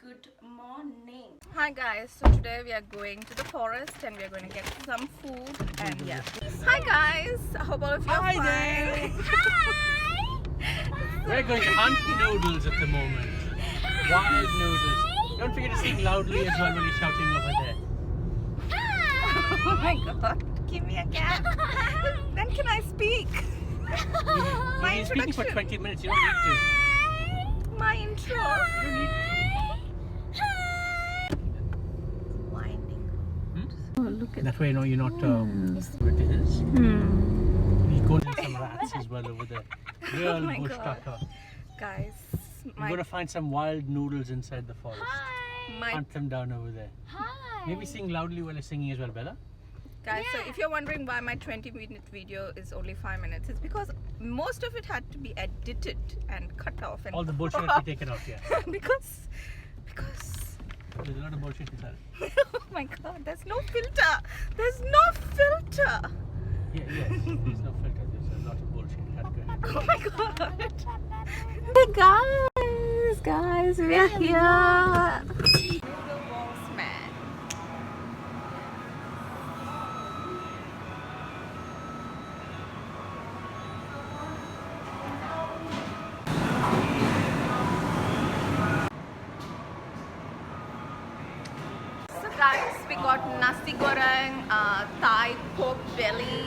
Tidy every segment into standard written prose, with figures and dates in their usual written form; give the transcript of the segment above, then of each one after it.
Good morning. Hi guys, so today we are going to the forest and we are going to get some food and yeah. Hi guys, I hope all of you are fine. There. Hi! We're going to hunt noodles at the moment. Wild noodles. Don't forget to sing loudly as well when you're shouting over there. Oh my god, give me a gap. Then can I speak? You're speaking for 20 minutes, you don't need to. My intro. You don't need to. Winding. Hmm? Oh, look at That way, you're not what it is. We go to some rats as well over there. Real my bush God. tucker. guys. We're going to find some wild noodles inside the forest. My Hunt them down over there. Hi. Maybe sing loudly while you're singing as well, Bella. Guys, so if you're wondering why my 20-minute video is only 5 minutes, it's because most of it had to be edited and cut off and All the bullshit had to be taken out, yeah. because There's a lot of bullshit inside. oh my god, there's no filter. There's no filter. Yeah, yes. There's no filter. There's a lot of bullshit. Oh my god. Hey guys, we are here. Noodle balls man. So guys, we got nasi goreng, Thai pork belly,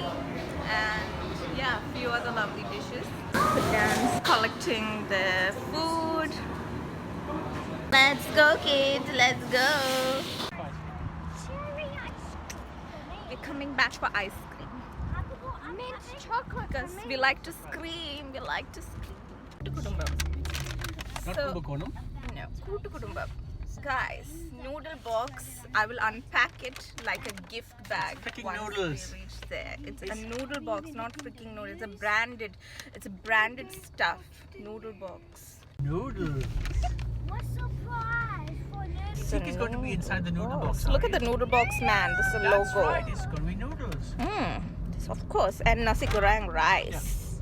and yeah, a few other lovely dishes. Again, collecting the food. Let's go, kids. Let's go. We're coming back for ice cream Mint chocolate. because we like to scream. We like to scream. Not So, Kumbakonam. no, Kutu Kudumbam. Guys, noodle box. I will unpack it like a gift bag Freaking once noodles. we reach there. It's a noodle box, not freaking noodle. It's a branded stuff. Noodle box. Noodles. What surprise for I this? think it's going to be inside the noodle box. Look at the noodle box, man. This is a That's logo. right, it's going to be noodles. This, of course, and nasi goreng rice.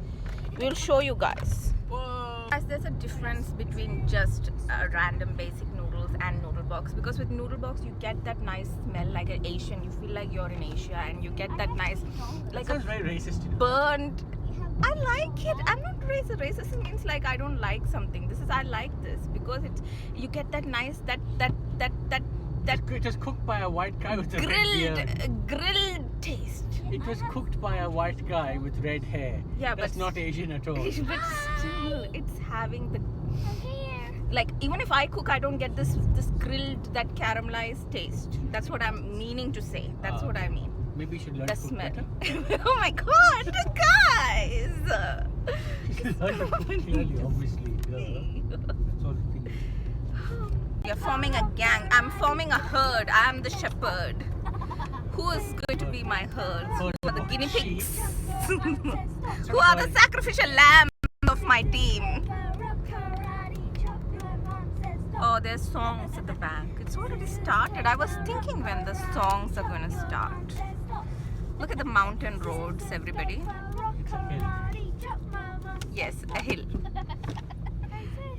We'll show you guys. Whoa. Guys, there's a difference between just random basic noodles and noodle box, because with noodle box you get that nice smell like an Asian. You feel like you're in Asia, and you get that nice like That a sounds very racist to you. burnt. I like it. I'm not racist. Racist means like I don't like something. This is I like this because you get that nice that It was cooked by a white guy with a red beard. grilled taste. It was cooked by a white guy with red hair. Yeah, That's but not Asian at all. but still, it's having the I'm here. like even if I cook, I don't get this grilled, that caramelized taste. That's what I'm meaning to say. That's what I mean. Maybe you should learn The to cook smell. better. Oh my god, guys! You should learn to cook clearly, obviously. That's all the thing. We are forming a gang. I'm forming a herd. I'm the shepherd. Who is going to be my herd? Who are the guinea pigs? Who are the sacrificial lamb of my team? Oh, there's songs at the back. It's already started. I was thinking when the songs are going to start. Look at the mountain roads, everybody. It's a hill. Yes, a hill.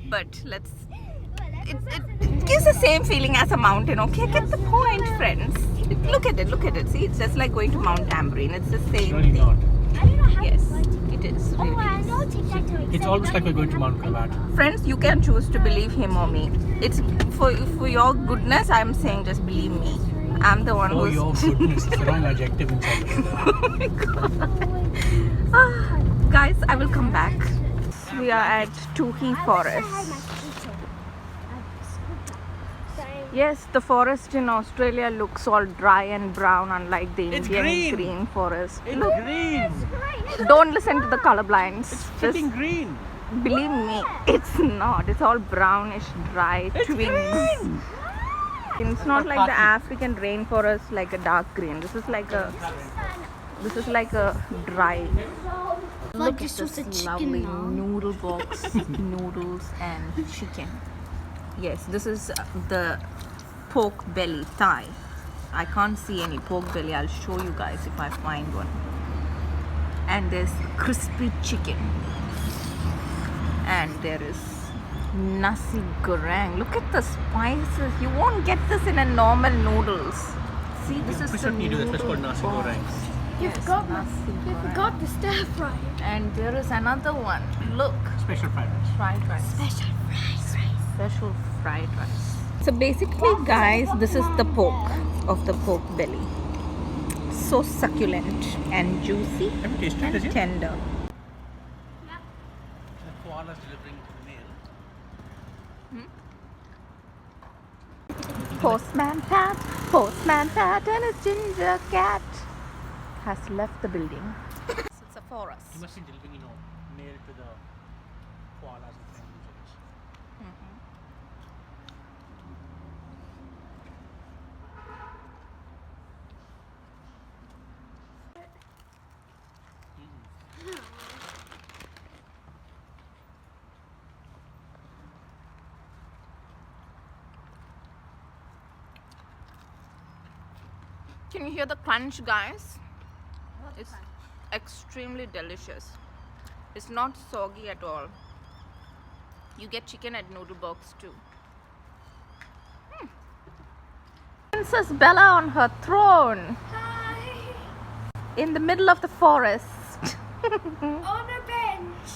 But let's... It gives the same feeling as a mountain, okay? Get the point, friends. Look at it. See, it's just like going to Mount Tambourine. It's the It's same really thing. not. I don't know how Yes, to write it is. Oh, Really I is. know exactly. It's almost like we're going to Mount Cravat. Friends, you can choose to believe him or me. It's for your goodness. I'm saying just believe me. I'm the one Oh, who's. your goodness. It's the wrong adjective inside. Oh my god. Guys, I will come back. We are at Toohey Forest. Yes, the forest in Australia looks all dry and brown, unlike the It's Indian green. forest. It's Look, green. don't listen to the colorblinds. It's Just freaking green. believe me, it's not. It's all brownish, dry It's twigs. green. It's not like the Party. African rainforest, like a dark green. This is like a dry. Look at this lovely noodle box, noodles and chicken. Yes, this is the pork belly thigh. I can't see any pork belly. I'll show you guys if I find one. And there's crispy chicken. And there is Nasi goreng. Look at the spices. You won't get this in a normal noodles. See, this is Which the one you do? That's noodle called nasi box. goreng. You Yes, forgot nasi You goreng. forgot the stir fry. And there is another one. Look, Special fried rice. fried rice. Special rice. Special fried rice. So basically, guys, this is the pork of the pork belly. So succulent and juicy Have you tasted it and as yet? tender. The koala's delivering mail. Postman Pat and his ginger cat has left the building. So it's a forest. He must be delivering, mail to the koalas and penguins. Can you hear the crunch, guys? It's extremely delicious. It's not soggy at all. You get chicken at noodle box too. Princess Bella on her throne Hi. in the middle of the forest. On a bench.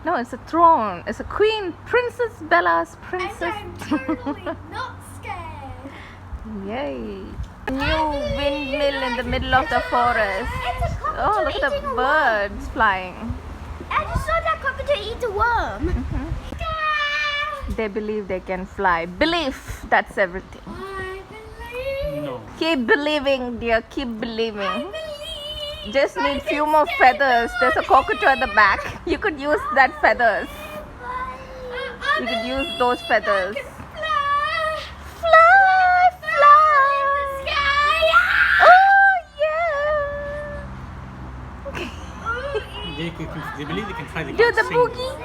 No, it's a throne. It's a queen. Princess Bella's And princess. I'm totally not scared. Yay. New windmill in the middle of the forest. It's a cockatoo Oh, look at eating the a birds flying. I just saw that cockatoo eat a worm. They believe they can fly. Belief, that's everything. I believe. No. Keep believing, dear. Keep I believing. believe. Just I need few can more stand feathers. There's a cockatoo at the back. You could use that feathers. I You could use those feathers. can fly. Fly, fly. In the sky. Oh yeah. They believe they can fly. They Do can't the sing. boogie.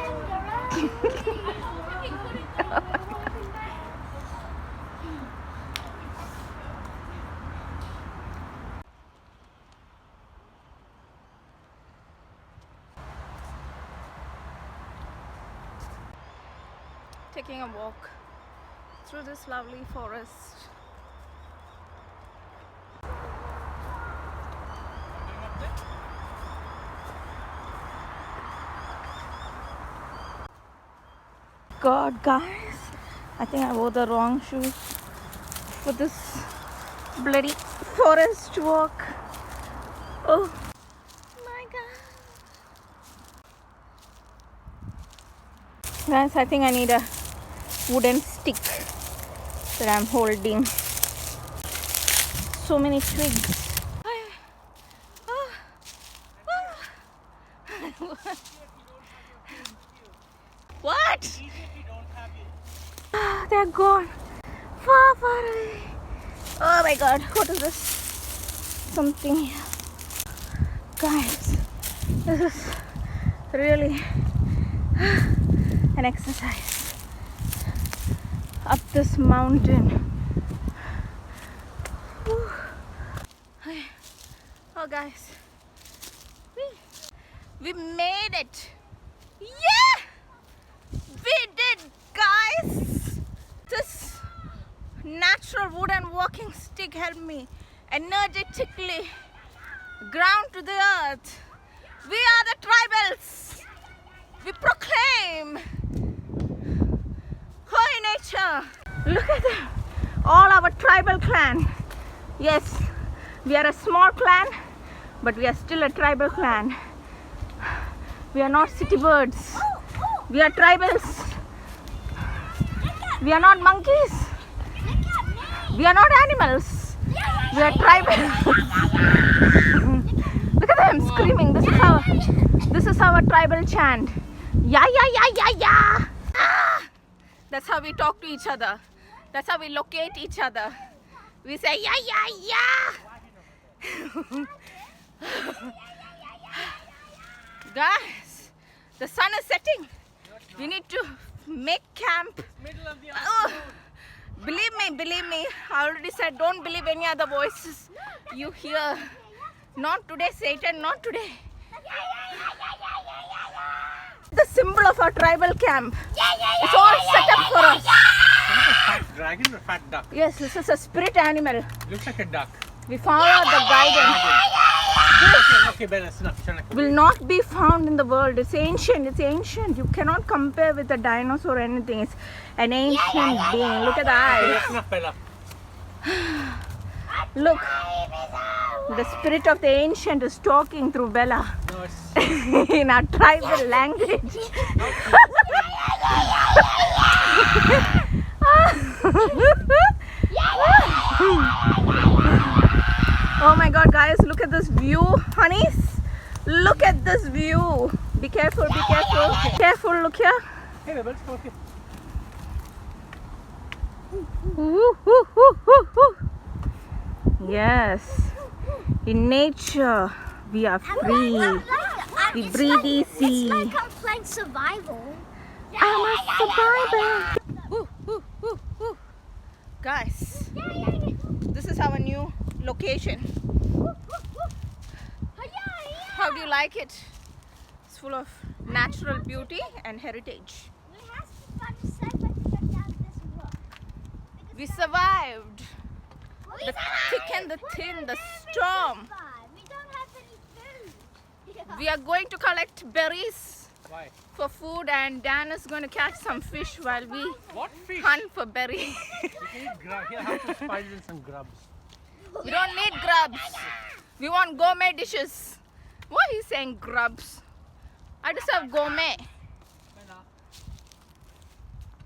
Taking a walk through this lovely forest. God, guys, I think I wore the wrong shoes for this bloody forest walk. Oh my God. Guys, I think I need a wooden stick that I'm holding. So many twigs. What? They're gone. Far, far away. Oh my God, what is this? Something here. Guys, this is really an exercise. Up this mountain. Whew. Oh guys, we made it. Yeah, we did, guys. This natural wooden walking stick helped me energetically ground to the earth. We are the tribals. We proclaim holy nature. Look at them, all our tribal clan. Yes, we are a small clan, but we are still a tribal clan. We are not city birds. We are tribals. We are not monkeys. We are not animals. We are tribals. Look at them screaming. This is our tribal chant. Yeah, yeah, yeah, yeah, yeah. Ah! That's how we talk to each other. That's how we locate each other. We say yeah, yeah, yeah. Guys, the sun is setting. We need to make camp. Middle of the Oh, believe me, I already said don't believe any other voices you hear. Not today, Satan, not today. The symbol of our tribal camp. It's all set up for us. Is it a fat dragon or fat duck? Yes, this is a spirit animal. Looks like a duck. We followed the guidance. Okay, Ben, it's enough. Will not be found in the world. It's ancient. It's ancient. You cannot compare with a dinosaur or anything. It's an ancient being. Look at the eyes. That's enough, Bella. Look. The spirit of the ancient is talking through Bella No, it's... in our tribal language. Oh my god, guys, look at this view, honeys. Look at this view. Be careful, be careful. Careful, look here. Hey, Bella, let's go here. Woo, woo, woo, woo, woo. Yes, in nature we are free. We breathe easy. It's like I'm playing survival. I'm a survivor. Woo, woo, woo, woo. Guys, this is our new location. How do you like it? It's full of natural beauty and heritage. We survived the thick and the thin, the storm. We don't have any food. We are going to collect berries Why? for food, and Dan is going to catch some fish while we What fish? hunt for berries. You can eat grub. Here, have some spices and some grubs. We don't need grubs. We want gourmet dishes. What he's saying, grubs? I deserve gourmet. Bella.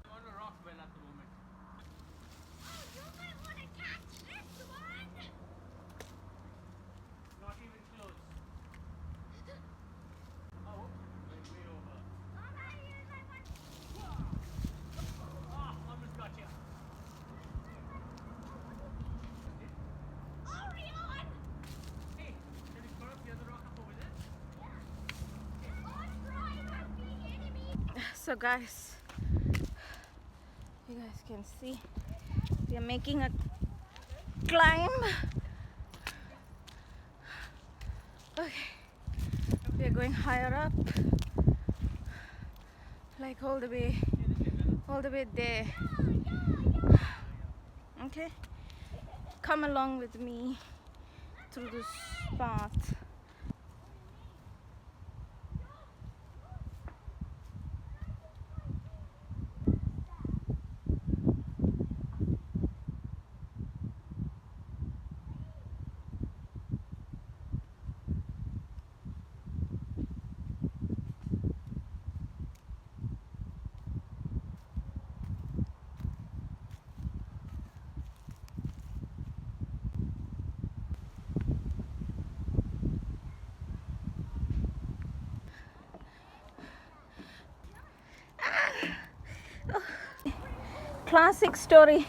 I'm on a rock, Bella, at the moment. Not even close. Oh, went way over. Ah, almost got you. Hey, can you throw up the other rock up over there? So guys, you guys can see we are making a climb. Okay, we are going higher up, like all the way there. Okay, come along with me through this path. Classic story.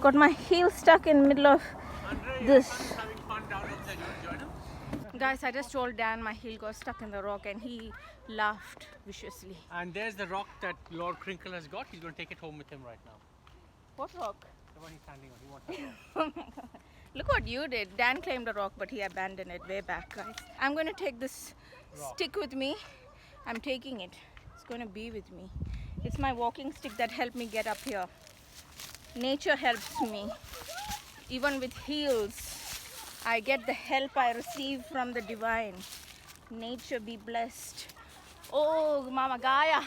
Got my heel stuck in middle of Andre, this. having fun down there. You want to join him? Guys, I just told Dan my heel got stuck in the rock and he laughed viciously. And there's the rock that Lord Crinkle has got. He's going to take it home with him right now. What rock? The one he's standing on. He wants that rock. Look what you did. Dan claimed a rock, but he abandoned it way back, guys. I'm going to take this stick with me. I'm taking it. It's going to be with me. It's my walking stick that helped me get up here. Nature helps me. Even with heels, I get the help I receive from the divine. Nature be blessed. Oh, Mama Gaia.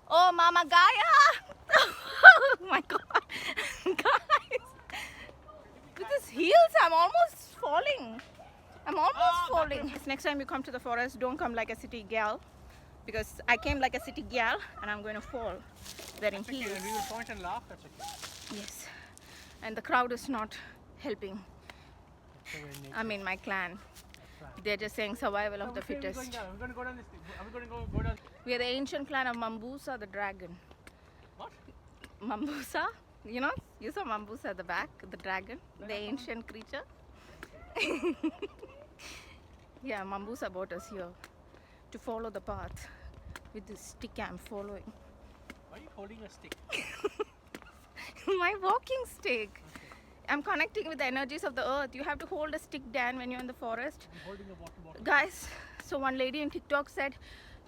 Oh, Mama Gaia. Oh my God. Guys. With these heels, I'm almost falling. I'm almost falling. Next time you come to the forest, don't come like a city gal. Because I came like a city gal and I'm going to fall wearing Okay, heels. and we will point and laugh. That's okay. Yes. And the crowd is not helping. So we're in nature. I mean, my clan. Right. They're just saying survival of the Okay, we're going fittest. down. We're going to go down this thing. Are we going to go down? We are the ancient clan of Mambusa the dragon. What? Mambusa? You know, you saw Mambusa at the back, the dragon, the ancient creature. Yeah, Mambusa brought us here to follow the path with this stick I'm following. Why are you holding a stick? My walking stick. I'm connecting with the energies of the earth. You have to hold a stick, Dan, when you're in the forest. I'm holding a water bottle. Guys, so one lady in TikTok said,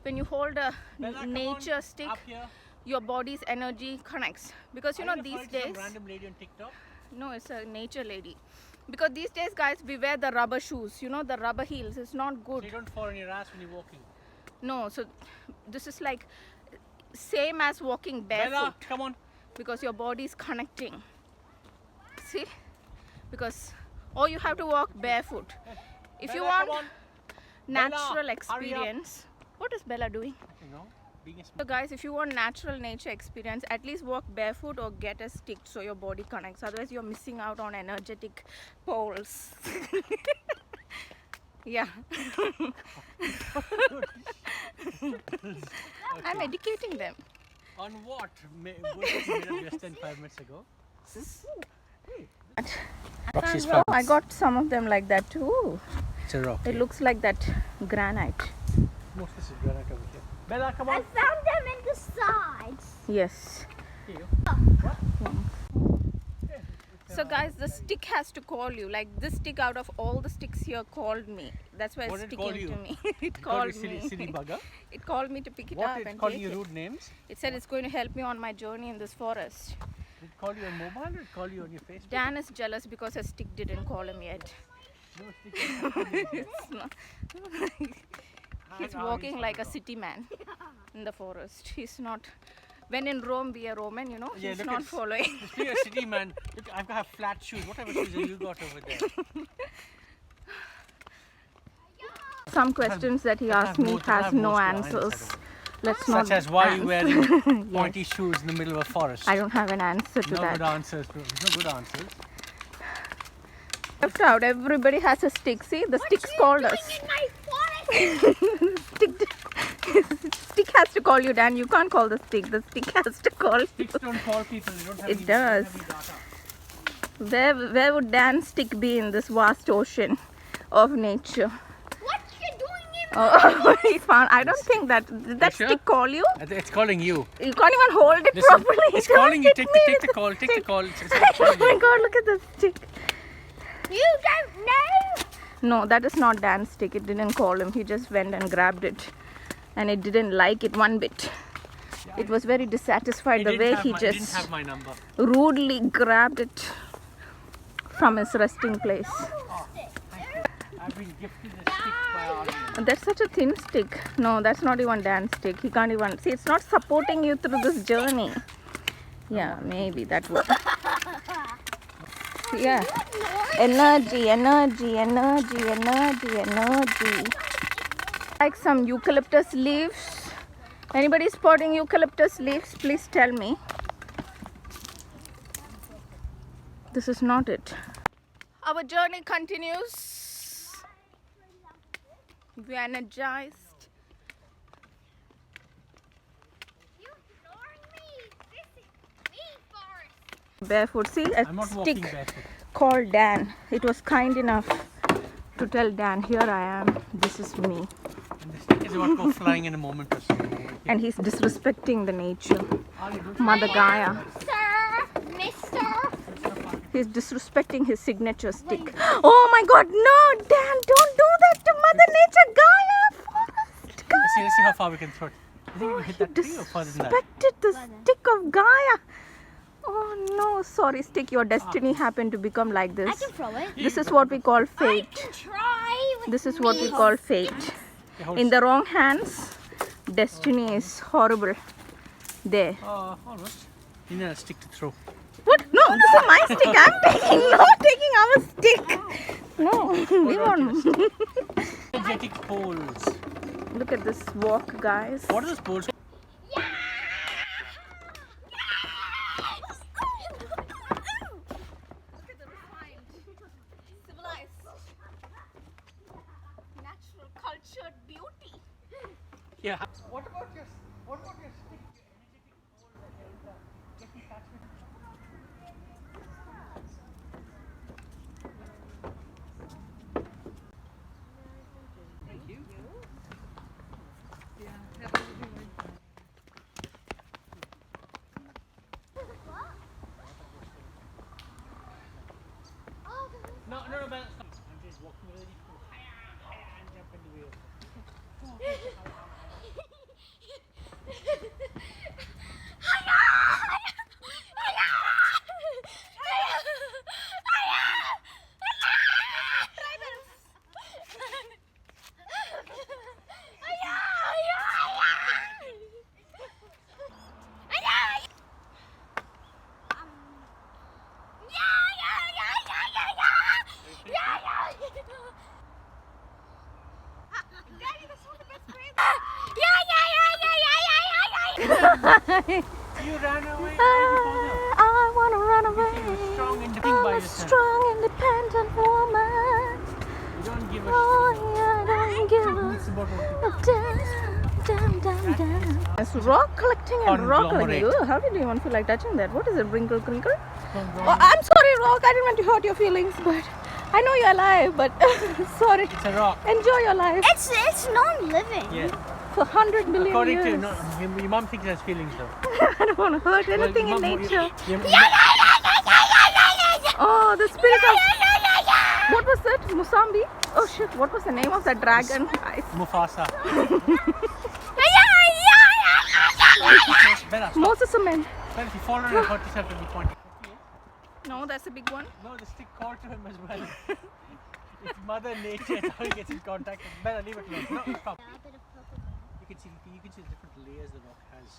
when you hold a Bella, come nature on, stick, up here. your body's energy connects. Because you know these Some days, random lady on TikTok. no, it's a nature lady. Because these days, guys, we wear the rubber shoes. You know, the rubber heels. It's not So good. you don't fall on your ass when you're walking. No, so this is like same as walking barefoot. Bella, come on. Because your body is connecting. See? Because or you have to walk barefoot. If you Bella, want come on. natural Bella, experience, what is Bella doing? You know, being a So guys, if you want natural nature experience, at least walk barefoot or get a stick so your body connects. Otherwise, you're missing out on energetic poles. Yeah. I'm educating them. On what? What you made up just 5 minutes ago? Roxy's flowers. I got some of them like that too. It's a rock. It looks like that granite. Most of this is granite over here. Bella, come I on. found them in the sides. Yes. Here you What? So guys, the stick has to call you. Like this stick out of all the sticks here called me. That's why What it's did it call sticking you? to me. It called called you me. silly bugger. It called me to pick it What up did it and calling take you it. rude names? It said it's going to help me on my journey in this forest. Did it call you on mobile or did it call you on your Facebook? Dan is jealous because a stick didn't call him yet. No, stick hasn't called you yet. It's not. He's Hang on, walking he's like a not city man in the forest. He's not. When in Rome, be a Roman, you know. Yeah, He's look not at- following. Speaking of city man, look, I've got flat shoes. What type of shoes have you got over there? Some questions that he asked me has no answers. Let's not. Such as why you answer. wearing Yes. pointy shoes in the middle of a forest? I don't have an answer to No that. good answers. Bro. There's no good answers. Left out. Everybody has a stick. See, the sticks called us. In my forest. Stick has to call you, Dan. You can't call the stick. The stick has to call you. Sticks don't call people. They don't have It any, does. They don't have any data. Where would Dan's stick be in this vast ocean of nature? What you doing in Oh, he found. I don't think that. Did that You sure? stick call you? I think it's calling you. You can't even hold it Listen, properly. it's Don't calling you. hit Take me the with call. Take the stick. call. It's Oh calling my you. God! Look at the stick. You don't know. No, that is not Dan's stick. It didn't call him. He just went and grabbed it, and it didn't like it one bit. It was very dissatisfied It the didn't way have he my- it didn't just have my number. rudely grabbed it from his resting place. I've been gifted a stick by our audience. That's such a thin stick. No, that's not even Dan's stick. He can't even see. It's not supporting you through this journey. Yeah, maybe that would. Yeah. Energy, energy, energy, energy, energy. Like some eucalyptus leaves. Anybody spotting eucalyptus leaves? Please tell me. This is not it. Our journey continues. We are energized. You ignoring me. This is me forest. Barefoot. See, a I'm not walking stick barefoot. called Dan. It was kind enough to tell Dan, here I am. This is me. And the stick is about to go flying in a moment or so. And he's disrespecting the nature. Mother Gaia. Sir, mister. He's disrespecting his signature stick. Oh my God, no, Dan, don't do that to Mother Nature, Gaia, forest, Gaia. Let's see how far we can throw it. I think we hit that tree or further than that. Disrespected the stick of Gaia. Oh no, sorry, stick, your destiny happened to become like I this. can throw it. This is what we call I fate. can try. With This is what we call fate. Okay, hold In it. the wrong hands, destiny is horrible. There. Almost. You need a stick to throw. What? No, this is my stick. I'm taking our stick. No, we won't. Energetic poles. Look at this walk, guys. What are those poles? Look at the refined, civilized, natural, cultured beauty. Yeah. What about your stick? Your energetic pole that held the getting attachment? Thank you. No, Ben, stop. I'm just walking really cool. And jump in the wheel. You ran away. Why did you bother? I wanna run You away. were strong, independent by I'm a yourself. strong, independent woman. You don't give a Oh shit. yeah, I don't give It's about what a damn. It's rock collecting and rock collecting. Conglomerate. Ooh, how did you even feel like touching that? What is it? Wrinkle, crinkle? Conglomerate. Oh, I'm sorry, rock. I didn't want to hurt your feelings, but I know you're alive. But sorry. It's a rock. Enjoy your life It's non-living. Yeah. for 100 million According years. to no, your mom thinks it has feelings though. I don't want to hurt anything Well, in your mom- nature. your- Oh, the spirit of... What was that? Musambi? Oh shit, what was the name of that dragon? Mufasa. Bella, stop. Moses Amen. Bella, if you fall on and hurt yourself, it'll be pointing. No, that's a big one. No, the stick called to him as well. It's Mother Nature, that's how he gets in contact with Bella, leave it alone. No, stop. You can see the different layers the rock has.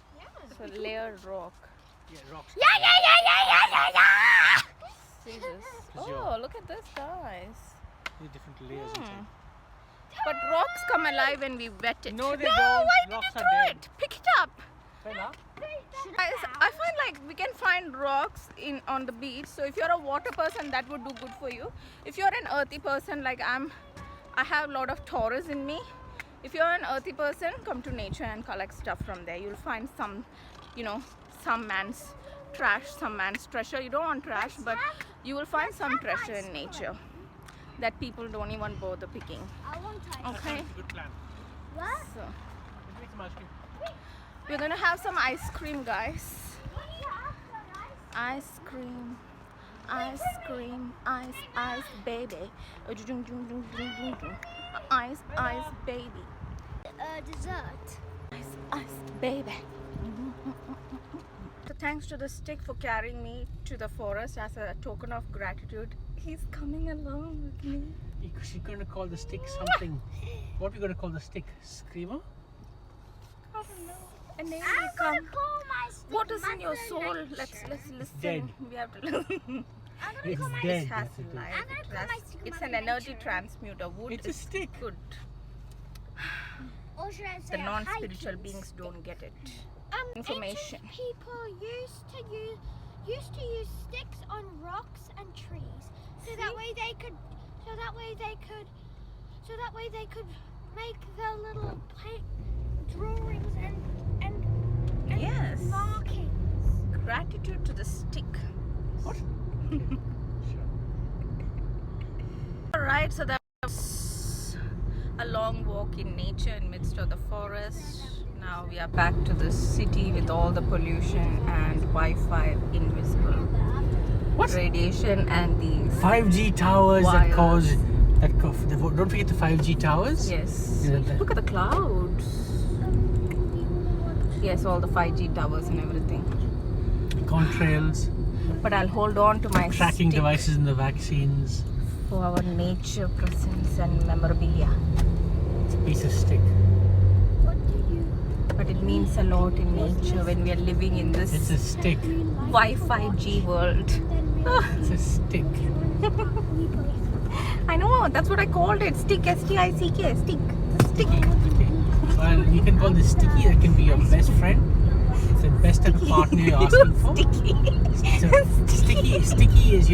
It's a layered rock. Yeah, rocks. See this? It's Oh, look at this, guys. The different layers inside. But rocks come alive when we wet it. No, they no, don't. why did Rocks you are throw dead. it? Pick it up. Bella? I find like we can find rocks on the beach. So if you're a water person, that would do good for you. If you're an earthy person like I have a lot of Taurus in me. If you're an earthy person, come to nature and collect stuff from there. You'll find some, some man's trash, some man's treasure. You don't want trash, but you will find some treasure in nature that people don't even bother picking. I want to. Okay, That's a good plan. What? so Let's make some ice cream. we're gonna have some ice cream, guys. Ice cream, ice cream, ice, baby. Ice, baby. Dessert. Ice, baby. So thanks to the stick for carrying me to the forest as a token of gratitude. He's coming along with me. She's going to call the stick something. What are we going to call the stick? Screamer? I don't know. A name I'm will gonna come. call my stick What is in your Mother soul? Nature. Let's listen. dead. We have to listen. I'm gonna It's call my dead. It has Yes, it is. life. I'm gonna It call has- my stick it's Mother an energy Nature. transmuter. Wood It's a is stick. good. Or should I say The a non-spiritual hiking beings stick? don't get it. Information. Information. People used to use sticks on rocks and trees, so that way they could make their little paint drawings and Yes. markings. Gratitude to the stick. What? Okay. Sure. Alright, so that was a long walk in nature in midst of the forest. Now we are back to the city with all the pollution and Wi-Fi invisible radiation and these 5G towers that Wires. cause. Don't forget the 5G towers. yes. Yeah, that- Look at the clouds. Yes, all the 5G towers and everything. Contrails, But I'll hold on to my tracking stick devices in the vaccines. for our nature presence and memorabilia. It's a piece of stick. What do you? But it means a lot in nature when we are living in this It's a stick. Wi-Fi G world. It's a stick. I know, that's what I called it. Stick, S-T-I-C-K, stick. Stick. Okay. Well, you can call this sticky. That can be your best friend. It's the best type of partner you're asking for. Sticky. So, sticky is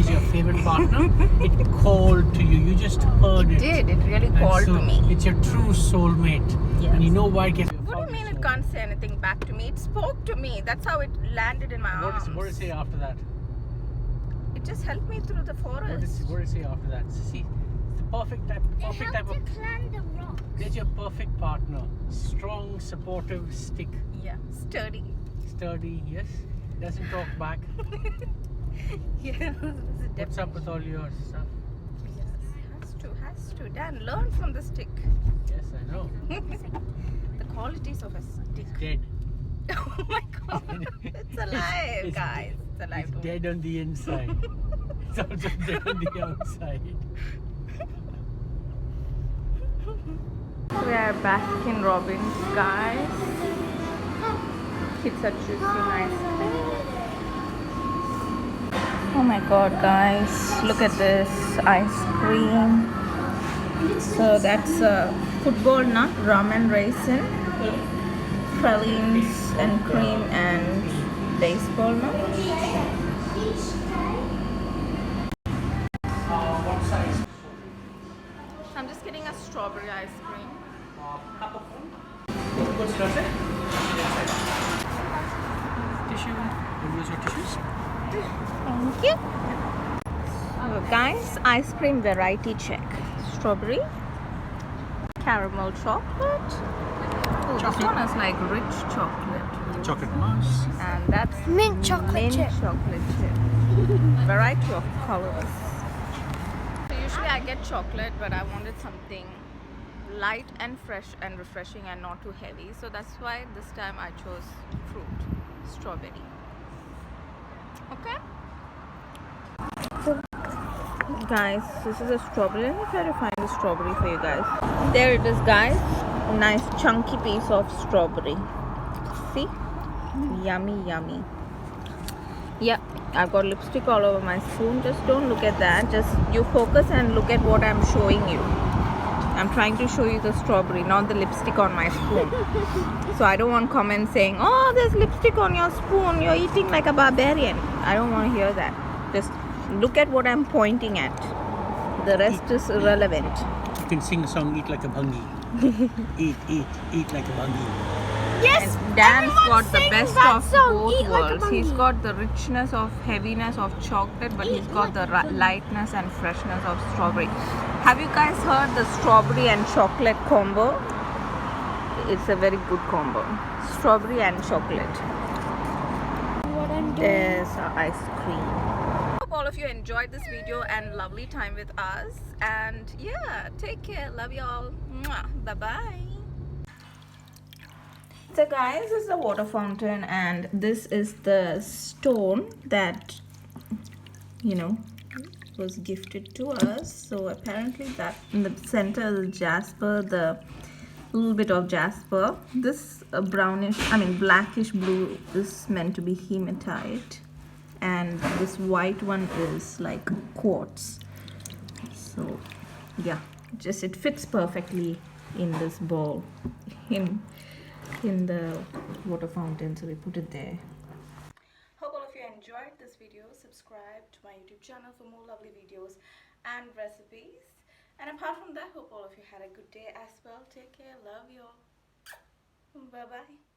your favorite partner. It called to you. You just heard it. Did, it really And called so to me. It's your true soulmate. Yes. And you know why it gets. What do you mean it can't say anything back to me? It spoke to me. That's how it landed in my arms. What does it say after that? It just helped me through the What forest. does it say after that? See, it's the perfect type It of. helped to climb the rock. There's your perfect partner. Strong, supportive stick. Yeah, sturdy. Sturdy, yes. Doesn't talk back. Yeah, What's up with all your stuff? Has to. Dan, learn from the stick. Yes, I know. The qualities of a stick. It's dead. Oh my god. It's alive, It's- guys. It's alive. It's dead on the inside. It's also dead on the outside. We are Baskin Robbins, guys. Kids are choosing ice cream. Oh my god, guys. Look at this ice cream. So that's football nut, ramen raisin, pralines and cream and baseball now. What size? I'm just getting a strawberry ice cream. Cup of food. What's your say? Tissue. We'll use your tissues. Thank you. So guys, ice cream variety check. Strawberry, caramel chocolate. Oh, this one is like rich chocolate. Chocolate mousse. And that's Mint chocolate chip. chocolate chip. Variety of colors. So usually I get chocolate, but I wanted something light and fresh and refreshing and not too heavy. So that's why this time I chose fruit, strawberry. Okay. Guys, this is a strawberry. Let me try to find the strawberry for you guys. There it is, guys. A nice chunky piece of strawberry. See? Yummy, yummy. Yeah, I've got lipstick all over my spoon. Just don't look at that. Just you focus and look at what I'm showing you. I'm trying to show you the strawberry, not the lipstick on my spoon. So I don't want comments saying, oh, there's lipstick on your spoon. You're eating like a barbarian. I don't want to hear that. Just look at what I'm pointing at. The rest is irrelevant. You can sing a song, eat like a bungie. eat like a bungie. Yes, And Dan's got the sing best that of song, both Eat Like a worlds. He's Bunny. got the richness of heaviness of chocolate, but he's got the lightness and freshness of strawberry. Have you guys heard the strawberry and chocolate combo? It's a very good combo. Strawberry and chocolate. What I'm doing. There's our ice cream. Hope all of you enjoyed this video and lovely time with us. And yeah, take care. Love you all. Bye bye. So guys, this is the water fountain and this is the stone that, you know, was gifted to us. So apparently that in the center is jasper, the little bit of jasper. This blackish blue is meant to be hematite, and this white one is like quartz. So yeah, just it fits perfectly in this bowl in the water fountain, so we put it there. Hope all of you enjoyed this video. Subscribe to my YouTube channel for more lovely videos and recipes. And apart from that, hope all of you had a good day as well. Take care. Love you all. Bye bye.